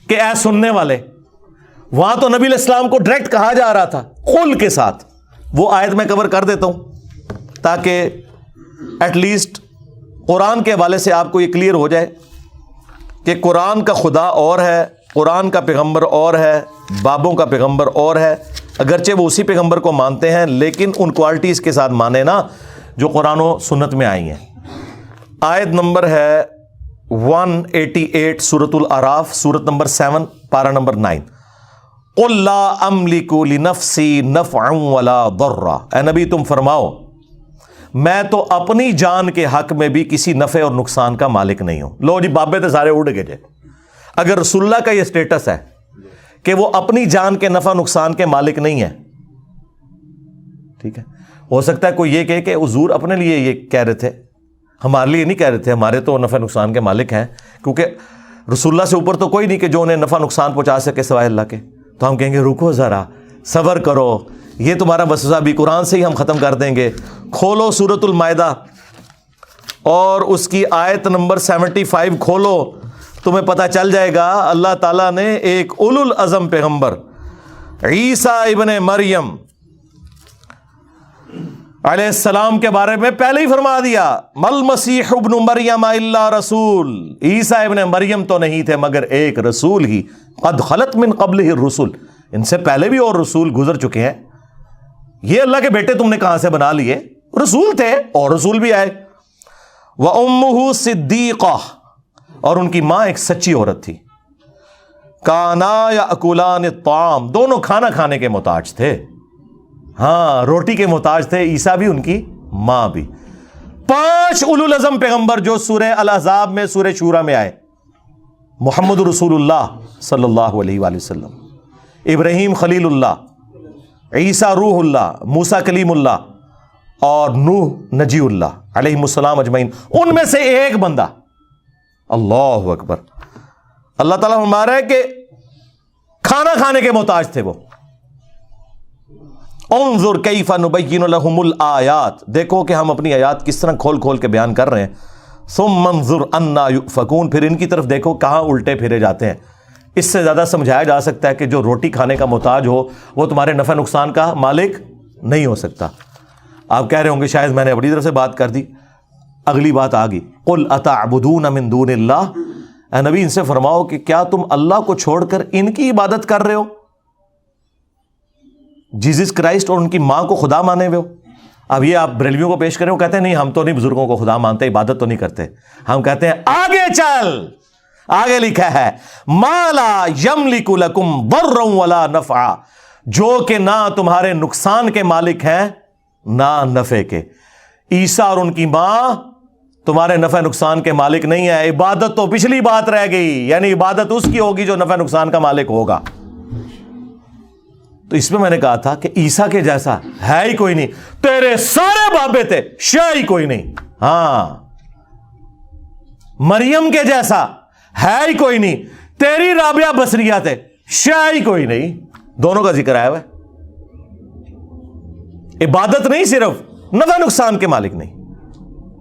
کہ اے سننے والے, وہاں تو نبی علیہ السلام کو ڈائریکٹ کہا جا رہا تھا قل کے ساتھ. وہ آیت میں کور کر دیتا ہوں تاکہ ایٹ لیسٹ قرآن کے حوالے سے آپ کو یہ کلیئر ہو جائے کہ قرآن کا خدا اور ہے, قرآن کا پیغمبر اور ہے, بابوں کا پیغمبر اور ہے. اگرچہ وہ اسی پیغمبر کو مانتے ہیں لیکن ان کوالٹیز کے ساتھ مانے نا جو قرآن و سنت میں آئی ہیں. آیت نمبر ہے 188 سورۃ الاعراف, سورت نمبر 7 پارہ نمبر 9. قل لا املک لنفسی نفعا ولا ضرا. اے نبی تم فرماؤ میں تو اپنی جان کے حق میں بھی کسی نفع اور نقصان کا مالک نہیں ہوں. لو جی بابے تو سارے اڑ گئے. اگر رسول اللہ کا یہ سٹیٹس ہے کہ وہ اپنی جان کے نفع نقصان کے مالک نہیں ہے, ٹھیک ہے, ہو سکتا ہے کوئی یہ کہے کہ حضور اپنے لیے یہ کہہ رہے تھے, ہمارے لیے نہیں کہہ رہے تھے, ہمارے تو نفع نقصان کے مالک ہیں, کیونکہ رسول اللہ سے اوپر تو کوئی نہیں کہ جو انہیں نفع نقصان پہنچا سکے سوائے اللہ کے. تو ہم کہیں گے رکو ذرا، صبر کرو، یہ تمہارا وسوسہ بھی قرآن سے ہی ہم ختم کر دیں گے. کھولو سورۃ المائدہ اور اس کی آیت نمبر 75 کھولو، تمہیں پتہ چل جائے گا. اللہ تعالیٰ نے ایک اولو العزم پیغمبر عیسیٰ ابن مریم علیہ السلام کے بارے میں پہلے ہی فرما دیا، مل مسیح ابن مریم الا رسول، عیسیٰ ابن مریم تو نہیں تھے مگر ایک رسول ہی، قد خلت من قبلہ الرسل، ان سے پہلے بھی اور رسول گزر چکے ہیں. یہ اللہ کے بیٹے تم نے کہاں سے بنا لیے؟ رسول تھے اور رسول بھی آئے. وَأُمُّهُ صِدِّيقَةٌ، اور ان کی ماں ایک سچی عورت تھی. كَانَا يَأْكُلَانِ الطَّعَامَ، دونوں کھانا کھانے کے محتاج تھے. ہاں روٹی کے محتاج تھے، عیسیٰ بھی ان کی ماں بھی. 5 اولو العزم پیغمبر جو سورہ الاحزاب میں سورہ شورى میں آئے، محمد رسول اللہ صلی اللہ علیہ وآلہ وسلم، ابراہیم خلیل اللہ، عیسیٰ روح اللہ، موسیٰ کلیم اللہ اور نوح نجی اللہ علیہ السلام اجمعین، ان میں سے ایک بندہ، اللہ اکبر، اللہ تعالیٰ فرما رہا ہے کہ کھانا کھانے کے محتاج تھے وہ. انظر کیف نبین لہم الآیات، دیکھو کہ ہم اپنی آیات کس طرح کھول کھول کے بیان کر رہے ہیں. ثم انظر انا یؤفکون، پھر ان کی طرف دیکھو کہاں الٹے پھرے جاتے ہیں. اس سے زیادہ سمجھایا جا سکتا ہے کہ جو روٹی کھانے کا محتاج ہو وہ تمہارے نفع نقصان کا مالک نہیں ہو سکتا. آپ کہہ رہے ہوں گے شاید میں نے اپنی طرف سے بات کر دی. اگلی بات آ گئی، قل اتعبدون من دون اللہ، اے نبی ان سے فرماؤ کہ کیا تم اللہ کو چھوڑ کر ان کی عبادت کر رہے ہو؟ جیزس کرائسٹ اور ان کی ماں کو خدا مانے ہوئے ہو. اب یہ آپ بریلویوں کو پیش کریں، وہ کہتے ہیں نہیں ہم تو نہیں بزرگوں کو خدا مانتے، عبادت تو نہیں کرتے. ہم کہتے ہیں آگے چل، آگے لکھا ہے ما لا یملک لکم ضرا ولا نفعا، جو کہ نہ تمہارے نقصان کے مالک ہیں نہ نفع کے. عیسیٰ اور ان کی ماں تمہارے نفع نقصان کے مالک نہیں ہے. عبادت تو پچھلی بات رہ گئی، یعنی عبادت اس کی ہوگی جو نفع نقصان کا مالک ہوگا. تو اس میں میں نے کہا تھا کہ عیسیٰ کے جیسا ہے ہی کوئی نہیں، تیرے سارے بابے تھے شاہ ہی کوئی نہیں. ہاں مریم کے جیسا ہے ہی کوئی نہیں، تیری رابعہ بصریہ تھے شاہ ہی کوئی نہیں. دونوں کا ذکر آیا ہوا ہے. عبادت نہیں، صرف نفع نقصان کے مالک نہیں.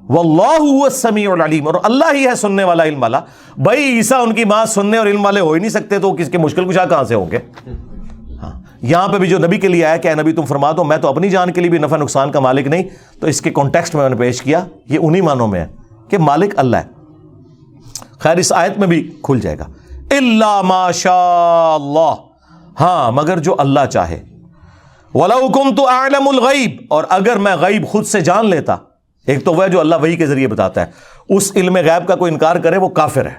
واللہ هو السمیع العلیم، اور اللہ ہی ہے سننے والا علم والا. بھائی عیسیٰ ان کی ماں سننے اور علم والے ہو ہی نہیں سکتے تو کس کے مشکل کشا کہاں سے ہوں گے؟ ہاں یہاں پہ بھی جو نبی کے لیے آیا کہ اے نبی تم فرما دو میں تو اپنی جان کے لیے بھی نفع نقصان کا مالک نہیں، تو اس کے کانٹیکسٹ میں نے پیش کیا، یہ انہی معنوں میں ہے کہ مالک اللہ ہے. خیر اس آیت میں بھی کھل جائے گا الا ما شاء اللہ، ہاں مگر جو اللہ چاہے. وَلَوْ كُنْتُ أَعْلَمُ الْغَيْبِ، اور اگر میں غیب خود سے جان لیتا. ایک تو وہ جو اللہ وحی کے ذریعے بتاتا ہے، اس علم غیب کا کوئی انکار کرے وہ کافر ہے.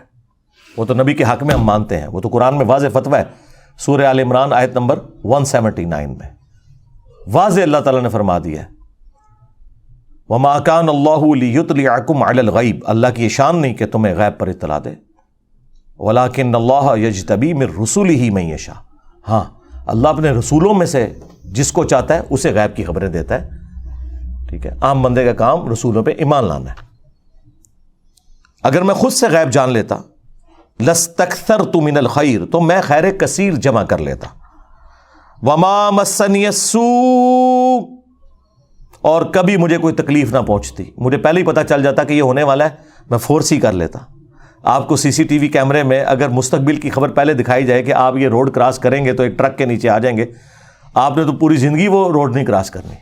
وہ تو نبی کے حق میں ہم مانتے ہیں، وہ تو قرآن میں واضح فتویٰ ہے. سورہ آل عمران آیت نمبر 179 میں واضح اللہ تعالیٰ نے فرما دیا ہے وَمَا كَانَ اللَّهُ لِيُطْلِعَكُمْ عَلَى الْغَيْبِ، اللہ کی یہ شان نہیں کہ تمہیں غیب پر اطلاع دے. وَلَكِنَّ اللَّهَ يَجْتَبِي مِن رُسُلِهِ مَن يَشَاءُ، ہاں اللہ اپنے رسولوں میں سے جس کو چاہتا ہے اسے غیب کی خبریں دیتا ہے. ٹھیک ہے، عام بندے کا کام رسولوں پہ ایمان لانا ہے. اگر میں خود سے غیب جان لیتا لَسْتَكْثَرْتُ مِنَ الْخَيْرِ، تو میں خیر کثیر جمع کر لیتا. وَمَا مَسَّنِيَ السُّوءُ، اور کبھی مجھے کوئی تکلیف نہ پہنچتی. مجھے پہلے ہی پتہ چل جاتا کہ یہ ہونے والا ہے، میں فورس ہی کر لیتا. آپ کو سی سی ٹی وی کیمرے میں اگر مستقبل کی خبر پہلے دکھائی جائے کہ آپ یہ روڈ کراس کریں گے تو ایک ٹرک کے نیچے آ جائیں گے، آپ نے تو پوری زندگی وہ روڈ نہیں کراس کرنی.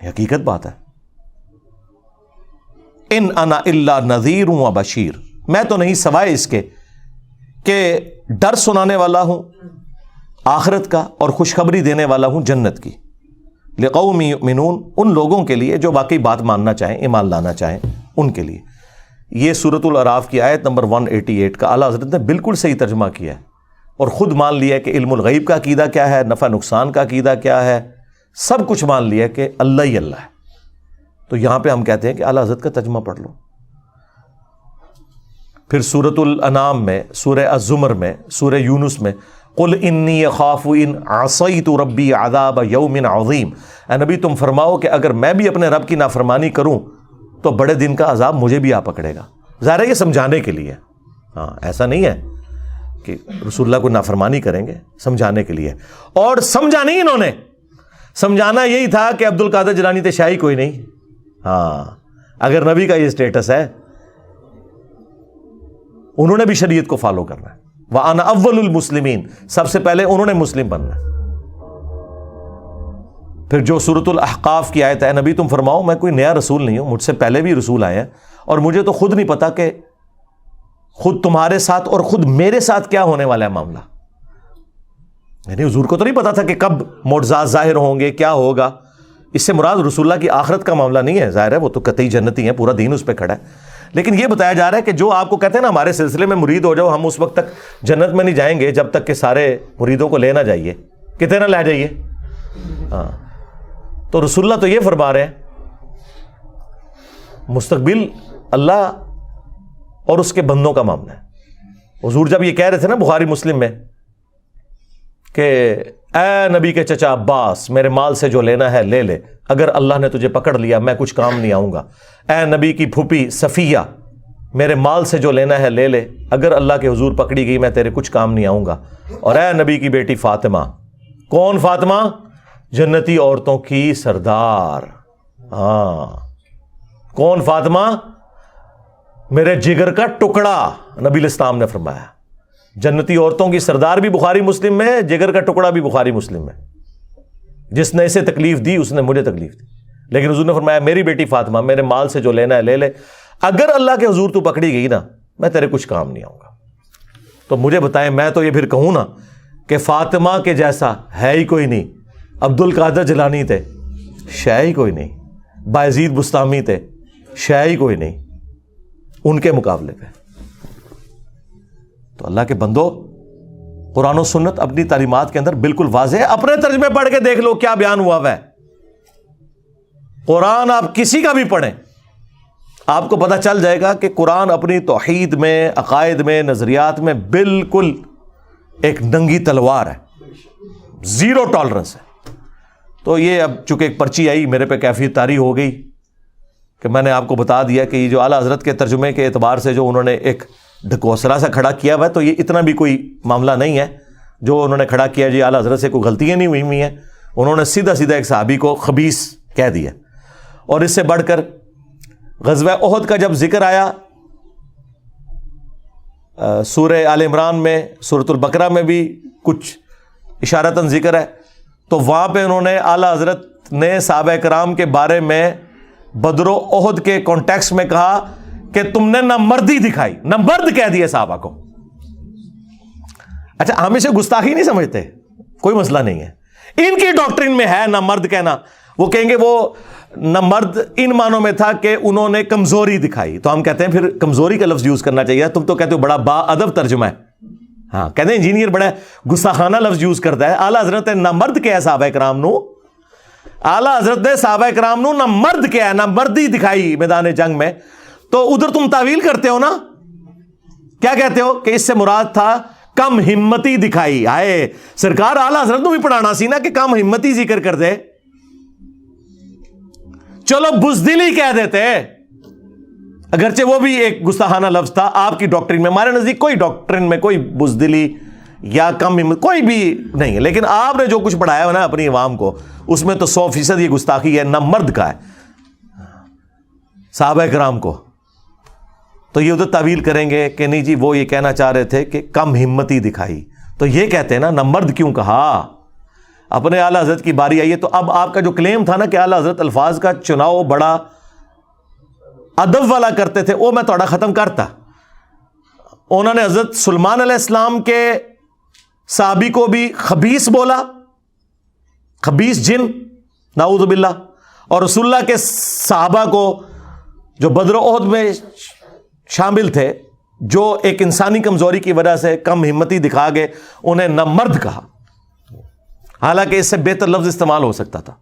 یہ حقیقت بات ہے. ان انا الا نذیر و بشیر، میں تو نہیں سوائے اس کے کہ ڈر سنانے والا ہوں آخرت کا اور خوشخبری دینے والا ہوں جنت کی. لقوم یؤمنون، ان لوگوں کے لیے جو واقعی بات ماننا چاہیں، ایمان لانا چاہیں، ان کے لیے. یہ سورۃ الاعراف کی آیت نمبر 188 کا اعلیٰ حضرت نے بالکل صحیح ترجمہ کیا ہے اور خود مان لیا کہ علم الغیب کا عقیدہ کیا ہے، نفع نقصان کا عقیدہ کیا ہے، سب کچھ مان لیا کہ اللہ ہی اللہ ہے. تو یہاں پہ ہم کہتے ہیں کہ اعلیٰ حضرت کا ترجمہ پڑھ لو. پھر سورۃ الانعام میں، سورہ الزمر میں، سورہ یونس میں قل انی اخاف ان عصیت ربی عذاب یوم عظیم، اے نبی تم فرماؤ کہ اگر میں بھی اپنے رب کی نافرمانی کروں تو بڑے دن کا عذاب مجھے بھی آ پکڑے گا. ظاہر ہے یہ سمجھانے کے لیے. ہاں ایسا نہیں ہے کہ رسول اللہ کو نافرمانی کریں گے، سمجھانے کے لیے. اور سمجھا نہیں انہوں نے، سمجھانا یہی تھا کہ عبد القادر جیلانی تے شاہی کوئی نہیں. ہاں اگر نبی کا یہ سٹیٹس ہے، انہوں نے بھی شریعت کو فالو کرنا ہے. وَأَنَا أَوَّلُ الْمُسْلِمِينَ، سب سے پہلے انہوں نے مسلم بننا ہے. پھر جو سورۃ الاحقاف کی آیت ہے، نبی تم فرماؤ میں کوئی نیا رسول نہیں ہوں، مجھ سے پہلے بھی رسول آئے ہیں، اور مجھے تو خود نہیں پتا کہ خود تمہارے ساتھ اور خود میرے ساتھ کیا ہونے والا ہے معاملہ. یعنی حضور کو تو نہیں پتا تھا کہ کب معجزات ظاہر ہوں گے، کیا ہوگا. اس سے مراد رسول اللہ کی آخرت کا معاملہ نہیں ہے، ظاہر ہے وہ تو قطعی جنتی ہیں، پورا دین اس پہ کھڑا ہے. لیکن یہ بتایا جا رہا ہے کہ جو آپ کو کہتے ہیں نا ہمارے سلسلے میں مرید ہو جاؤ، ہم اس وقت تک جنت میں نہیں جائیں گے جب تک کہ سارے مریدوں کو لے نہ جائیے، کتنے نہ لے جائیے. ہاں تو رسول اللہ تو یہ فرما رہے ہیں مستقبل اللہ اور اس کے بندوں کا معاملہ ہے. حضور جب یہ کہہ رہے تھے نا بخاری مسلم میں کہ اے نبی کے چچا عباس، میرے مال سے جو لینا ہے لے لے، اگر اللہ نے تجھے پکڑ لیا میں کچھ کام نہیں آؤں گا. اے نبی کی پھوپھی صفیہ، میرے مال سے جو لینا ہے لے لے، اگر اللہ کے حضور پکڑی گئی میں تیرے کچھ کام نہیں آؤں گا. اور اے نبی کی بیٹی فاطمہ، کون فاطمہ؟ جنتی عورتوں کی سردار. ہاں کون فاطمہ؟ میرے جگر کا ٹکڑا، نبی الاسلام نے فرمایا. جنتی عورتوں کی سردار بھی بخاری مسلم میں، جگر کا ٹکڑا بھی بخاری مسلم میں. جس نے اسے تکلیف دی اس نے مجھے تکلیف دی. لیکن حضور نے فرمایا میری بیٹی فاطمہ، میرے مال سے جو لینا ہے لے لے، اگر اللہ کے حضور تو پکڑی گئی نا میں تیرے کچھ کام نہیں آؤں گا. تو مجھے بتائیں، میں تو یہ پھر کہوں نا کہ فاطمہ کے جیسا ہے ہی کوئی نہیں. عبد القادر جیلانی تھے، شے ہی کوئی نہیں. بایزید بستامی تھے، شے ہی کوئی نہیں ان کے مقابلے پہ. تو اللہ کے بندو، قرآن و سنت اپنی تعلیمات کے اندر بالکل واضح ہے. اپنے ترجمے پڑھ کے دیکھ لو کیا بیان ہوا ہے. قرآن آپ کسی کا بھی پڑھیں، آپ کو پتہ چل جائے گا کہ قرآن اپنی توحید میں، عقائد میں، نظریات میں بالکل ایک ننگی تلوار ہے، زیرو ٹالرنس ہے. تو یہ اب چونکہ ایک پرچی آئی میرے پہ کیفیت طاری ہو گئی کہ میں نے آپ کو بتا دیا کہ یہ جو اعلیٰ حضرت کے ترجمے کے اعتبار سے جو انہوں نے ایک ڈھکوسلا سا کھڑا کیا ہوا ہے، تو یہ اتنا بھی کوئی معاملہ نہیں ہے جو انہوں نے کھڑا کیا جی اعلیٰ حضرت سے کوئی غلطیاں نہیں ہوئی ہیں. انہوں نے سیدھا سیدھا ایک صحابی کو خبیث کہہ دیا. اور اس سے بڑھ کر غزوہ احد کا جب ذکر آیا سورہ آل عمران میں، سورۃ البقرہ میں بھی کچھ اشارتاً ذکر ہے، تو وہاں پہ انہوں نے اعلیٰ حضرت نے صحابہ کرام کے بارے میں بدر و احد کے کانٹیکسٹ میں کہا کہ تم نے نہ مردی دکھائی، نہ مرد کہہ دیے صحابہ کو. اچھا ہم اسے گستاخی نہیں سمجھتے، کوئی مسئلہ نہیں ہے. ان کی ڈاکٹرین میں ہے نہ مرد کہنا. وہ کہیں گے وہ نہ مرد ان معنوں میں تھا کہ انہوں نے کمزوری دکھائی، تو ہم کہتے ہیں پھر کمزوری کا لفظ یوز کرنا چاہیے. تم تو کہتے ہو بڑا با ادب ترجمہ ہے. ہاں کہتے ہیں انجینئر بڑا گستاخانہ لفظ یوز کرتا ہے. اعلیٰ حضرت نے نہ مرد کیا ہے صحابہ کرام نو، اعلیٰ حضرت نے صحابہ کرام نو نہ مرد کیا ہے، نہ مردی دکھائی میدان جنگ میں. تو ادھر تم تعویل کرتے ہو نا، کیا کہتے ہو کہ اس سے مراد تھا کم ہمتی دکھائی. آئے سرکار اعلیٰ حضرت نو بھی پڑھانا سی نا کہ کم ہمتی ذکر کر دے. چلو بزدلی کہہ دیتے، اگرچہ وہ بھی ایک گستاخانہ لفظ تھا آپ کی ڈاکٹرین میں. ہمارے نزدیک کوئی ڈاکٹرین میں کوئی بزدلی یا کم ہمت کوئی بھی نہیں ہے. لیکن آپ نے جو کچھ پڑھایا ہے نا اپنی عوام کو، اس میں تو 100% یہ گستاخی ہے. نہ مرد کا ہے صحابہ کرام کو. تو یہ ادھر تعویل کریں گے کہ نہیں جی وہ یہ کہنا چاہ رہے تھے کہ کم ہمتی دکھائی. تو یہ کہتے ہیں نا مرد کیوں کہا. اپنے اعلیٰ حضرت کی باری آئی ہے. تو اب آپ کا جو کلیم تھا نا کہ اعلیٰ حضرت الفاظ کا چناؤ بڑا ادب والا کرتے تھے، وہ میں تھوڑا ختم کرتا. انہوں نے حضرت سلیمان علیہ السلام کے صحابی کو بھی خبیث بولا، خبیث جن، نعوذ باللہ. اور رسول اللہ کے صحابہ کو جو بدر و احد میں شامل تھے، جو ایک انسانی کمزوری کی وجہ سے کم ہمتی دکھا گئے، انہیں نہ مرد کہا، حالانکہ اس سے بہتر لفظ استعمال ہو سکتا تھا.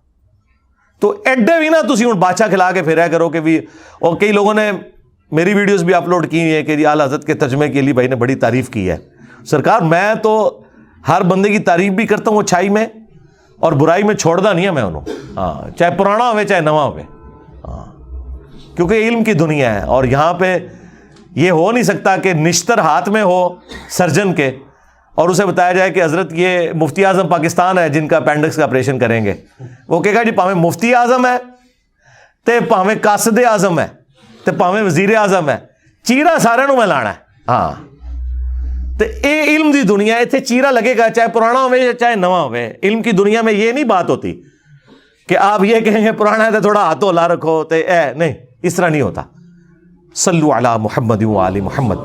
تو ایڈے بھی نا تسی ہوں بادشاہ کھلا کے پھریا کرو کہ بھی. اور کئی لوگوں نے میری ویڈیوز بھی اپلوڈ کی ہیں کہ جی اعلیٰ حضرت کے ترجمے کے لیے بھائی نے بڑی تعریف کی ہے. سرکار میں تو ہر بندے کی تعریف بھی کرتا ہوں اچھائی میں، اور برائی میں چھوڑنا نہیں ہے میں انہوں. ہاں چاہے پرانا ہوئے چاہے نواں ہوئے. ہاں کیونکہ علم کی دنیا ہے، اور یہاں پہ یہ ہو نہیں سکتا کہ نشتر ہاتھ میں ہو سرجن کے اور اسے بتایا جائے کہ حضرت یہ مفتی اعظم پاکستان ہے جن کا اپینڈکس کا آپریشن کریں گے. وہ کہے گا جی پاویں مفتی اعظم ہے تے پاویں قاصد اعظم ہے تے پاویں وزیر اعظم ہے, چیرا سارے میں لانا ہے. ہاں تے اے علم دی دنیا اتنے چیرا لگے گا, چاہے پرانا ہوئے چاہے نواں ہوئے. علم کی دنیا میں یہ نہیں بات ہوتی کہ آپ یہ کہیں گے پرانا ہے تو تھوڑا ہاتھ ہلا رکھو تے نہیں, اس طرح نہیں ہوتا. صلو علی محمد و آل محمد.